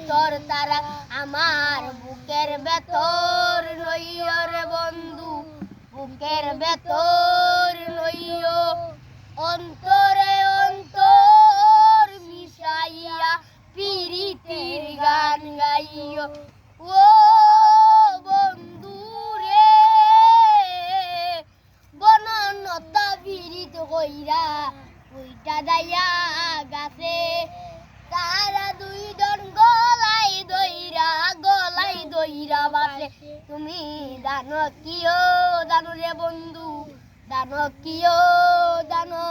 ভিতর তারা আমার বুকের ভেতর লইও রে বন্ধু বুকের ভেতর লইও অন্তরে অন্তর মিশাইয়া প্রীতির গান গাইও ও বন্ধু রে বননতা বিরিত কইরা উইটা দাইয়া গাছে তারা দুই জন গলাই দইরা বাসে তুমি জানো কিও জানো রে বন্ধু জানো কিও জানো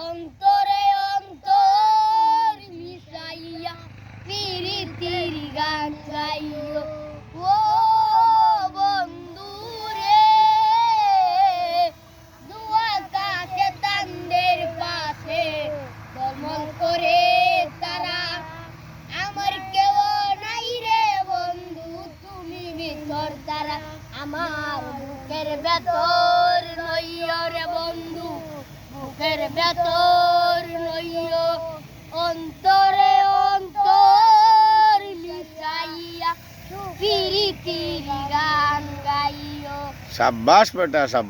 অন্তরে অন্তর মিশাইয়া প্রীতির গান গাইও ও বন্ধু রে দুয়া কাছে তান্দের পাশে দমন করে তারা আমার কেউ নাই রে বন্ধু তুমি ভিতর তারা আমার বুকের ভেতর নইও রে বন্ধু বুকের ভেতর নইও অন্তরে অন্তর মিশাইয়া প্রীতির গান গাইও। शाबाश बेटा शाबाश।